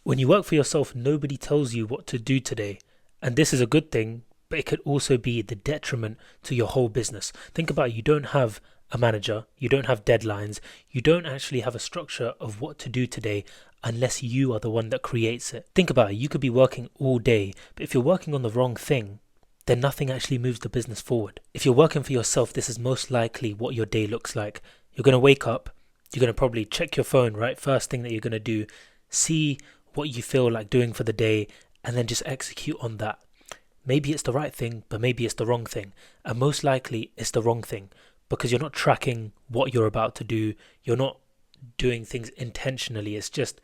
When you work for yourself, nobody tells you what to do today. And this is a good thing, but it could also be the detriment to your whole business. Think about it, you don't have a manager, you don't have deadlines, you don't actually have a structure of what to do today unless you are the one that creates it. Think about it, you could be working all day, but if you're working on the wrong thing, then nothing actually moves the business forward. If you're working for yourself, this is most likely what your day looks like. You're going to wake up, you're going to probably check your phone, right? First thing that you're going to do, see what you feel like doing for the day, and then just execute on that. Maybe it's the right thing, but maybe it's the wrong thing. And most likely it's the wrong thing because you're not tracking what you're about to do. You're not doing things intentionally. It's just,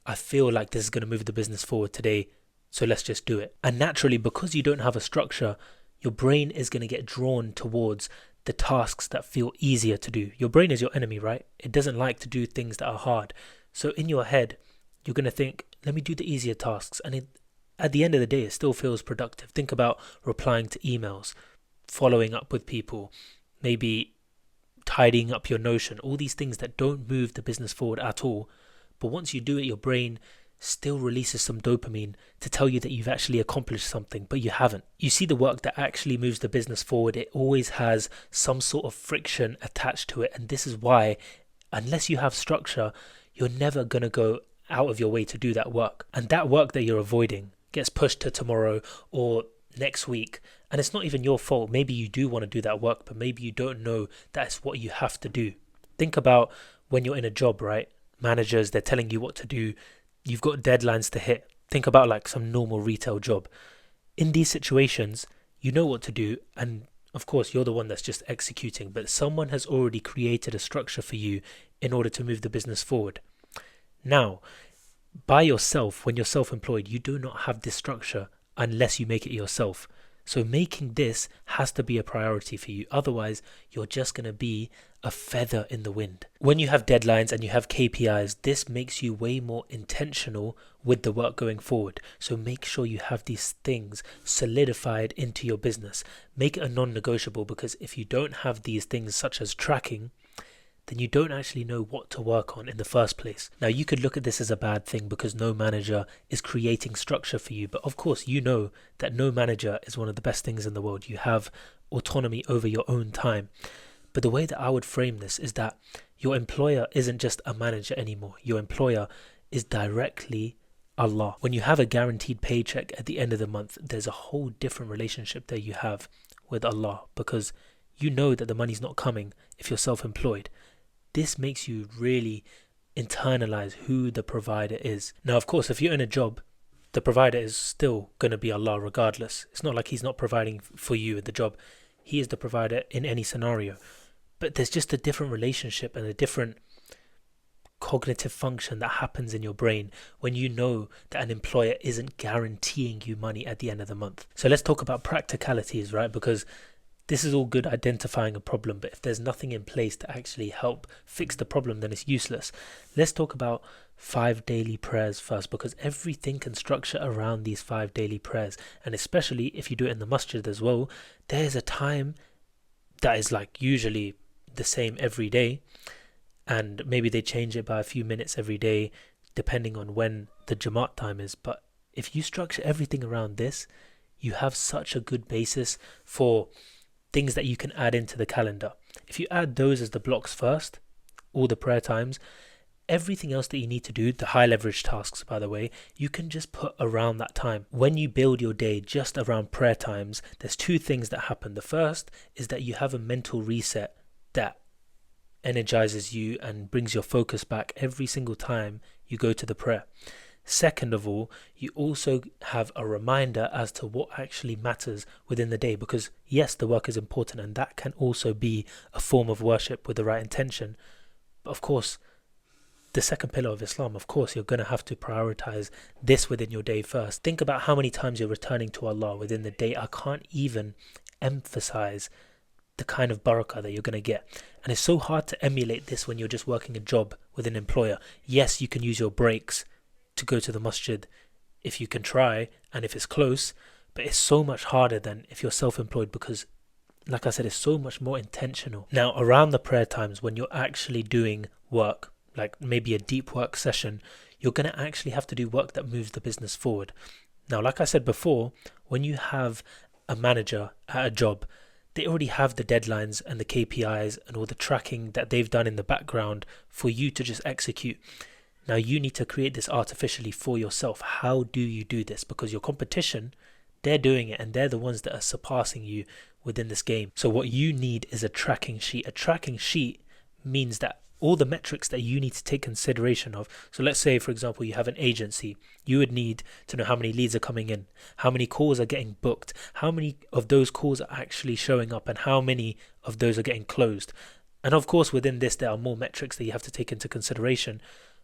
I feel like this is going to move the business forward today, so let's just do it. And naturally, because you don't have a structure, your brain is going to get drawn towards the tasks that feel easier to do. Your brain is your enemy, right? It doesn't like to do things that are hard. So in your head, you're going to think, let me do the easier tasks. And at the end of the day, it still feels productive. Think about replying to emails, following up with people, maybe tidying up your Notion, all these things that don't move the business forward at all. But once you do it, your brain still releases some dopamine to tell you that you've actually accomplished something, but you haven't. You see, the work that actually moves the business forward, it always has some sort of friction attached to it. And this is why, unless you have structure, you're never going to go out of your way to do that work. And that work that you're avoiding gets pushed to tomorrow or next week. And it's not even your fault. Maybe you do want to do that work, but maybe you don't know that's what you have to do. Think about when you're in a job, right? Managers, they're telling you what to do. You've got deadlines to hit. Think about like some normal retail job. In these situations, you know what to do, and of course you're the one that's just executing, but someone has already created a structure for you in order to move the business forward. Now, by yourself, when you're self-employed, you do not have this structure unless you make it yourself. So making this has to be a priority for you. Otherwise, you're just going to be a feather in the wind. When you have deadlines and you have KPIs, this makes you way more intentional with the work going forward. So make sure you have these things solidified into your business. Make it a non-negotiable, because if you don't have these things such as tracking, then you don't actually know what to work on in the first place. Now, you could look at this as a bad thing because no manager is creating structure for you. But of course, you know that no manager is one of the best things in the world. You have autonomy over your own time. But the way that I would frame this is that your employer isn't just a manager anymore. Your employer is directly Allah. When you have a guaranteed paycheck at the end of the month, there's a whole different relationship that you have with Allah, because you know that the money's not coming if you're self-employed. This makes you really internalize who the provider is. Now, of course, if you're in a job, the provider is still going to be Allah regardless. It's not like he's not providing for you in the job. He is the provider in any scenario. But there's just a different relationship and a different cognitive function that happens in your brain when you know that an employer isn't guaranteeing you money at the end of the month. So let's talk about practicalities, right? Because this is all good identifying a problem, but if there's nothing in place to actually help fix the problem, then it's useless. Let's talk about 5 daily prayers first, because everything can structure around these 5 daily prayers. And especially if you do it in the masjid as well, there's a time that is like usually the same every day, and maybe they change it by a few minutes every day depending on when the Jamaat time is. But if you structure everything around this, you have such a good basis for things that you can add into the calendar. If you add those as the blocks first, all the prayer times, everything else that you need to do, the high leverage tasks, by the way, you can just put around that time. When you build your day just around prayer times, there's 2 things that happen. The first is that you have a mental reset that energizes you and brings your focus back every single time you go to the prayer. Second of all, you also have a reminder as to what actually matters within the day, because yes, the work is important and that can also be a form of worship with the right intention. But of course, the second pillar of Islam, of course, you're going to have to prioritize this within your day first. Think about how many times you're returning to Allah within the day. I can't even emphasize the kind of barakah that you're going to get. And it's so hard to emulate this when you're just working a job with an employer. Yes, you can use your breaks to go to the masjid if you can try and if it's close, but it's so much harder than if you're self-employed, because like I said, it's so much more intentional. Now, around the prayer times when you're actually doing work, like maybe a deep work session, you're going to actually have to do work that moves the business forward. Now, like I said before, when you have a manager at a job, they already have the deadlines and the KPIs and all the tracking that they've done in the background for you to just execute. Now you need to create this artificially for yourself. How do you do this? Because your competition, they're doing it and they're the ones that are surpassing you within this game. So what you need is a tracking sheet. A tracking sheet means that all the metrics that you need to take consideration of. So let's say, for example, you have an agency. You would need to know how many leads are coming in, how many calls are getting booked, how many of those calls are actually showing up, and how many of those are getting closed. And of course, within this, there are more metrics that you have to take into consideration.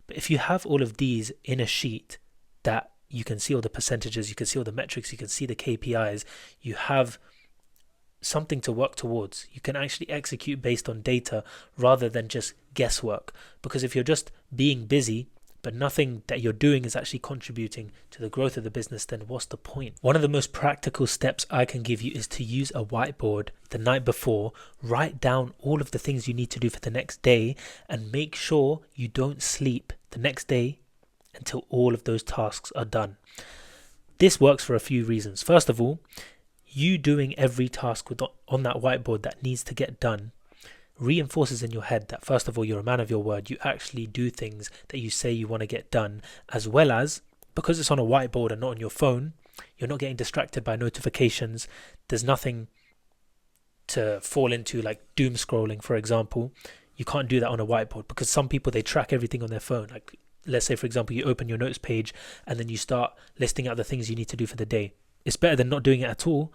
But if you have all of these in a sheet that you can see all the percentages, you can see all the metrics, you can see the KPIs, you have something to work towards. You can actually execute based on data rather than just guesswork. Because if you're just being busy, but nothing that you're doing is actually contributing to the growth of the business, then what's the point? One of the most practical steps I can give you is to use a whiteboard the night before, write down all of the things you need to do for the next day, and make sure you don't sleep the next day until all of those tasks are done. This works for a few reasons. First of all, you doing every task on that whiteboard that needs to get done reinforces in your head that, first of all, you're a man of your word. You actually do things that you say you want to get done, as well as, because it's on a whiteboard and not on your phone, you're not getting distracted by notifications. There's nothing to fall into, like doom scrolling, for example. You can't do that on a whiteboard because some people, they track everything on their phone. Like, let's say, for example, you open your notes page and then you start listing out the things you need to do for the day. It's better than not doing it at all.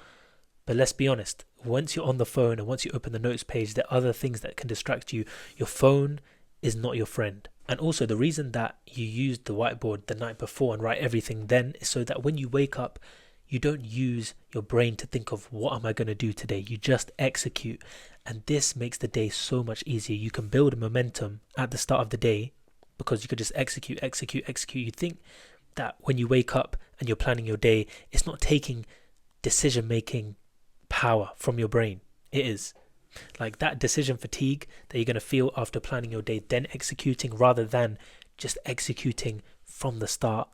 But let's be honest, once you're on the phone and once you open the notes page, there are other things that can distract you. Your phone is not your friend. And also, the reason that you use the whiteboard the night before and write everything then is so that when you wake up, you don't use your brain to think of what am I going to do today. You just execute. And this makes the day so much easier. You can build a momentum at the start of the day because you could just execute. You think that when you wake up and you're planning your day, it's not taking decision-making power from your brain. It is. Like that decision fatigue that you're going to feel after planning your day, then executing rather than just executing from the start,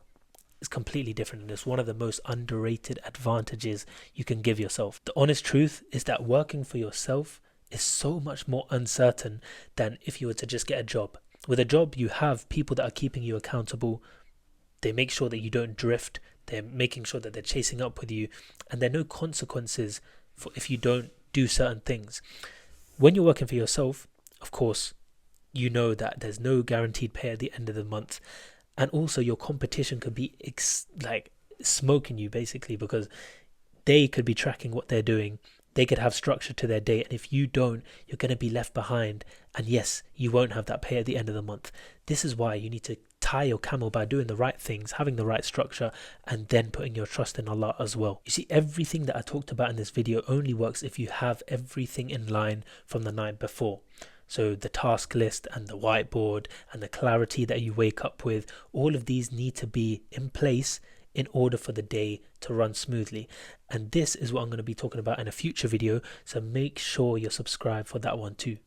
is completely different. And it's one of the most underrated advantages you can give yourself. The honest truth is that working for yourself is so much more uncertain than if you were to just get a job. With a job, you have people that are keeping you accountable. They make sure that you don't drift. They're making sure that they're chasing up with you. And there are no consequences for if you don't do certain things. When you're working for yourself, of course, you know that there's no guaranteed pay at the end of the month. And also your competition could be like smoking you basically, because they could be tracking what they're doing. They could have structure to their day. And if you don't, you're going to be left behind. And yes, you won't have that pay at the end of the month. This is why you need to tie your camel by doing the right things, having the right structure, and then putting your trust in Allah as well. You see, everything that I talked about in this video only works if you have everything in line from the night before. So the task list and the whiteboard and the clarity that you wake up with, all of these need to be in place in order for the day to run smoothly. And this is what I'm going to be talking about in a future video. So make sure you're subscribed for that one too.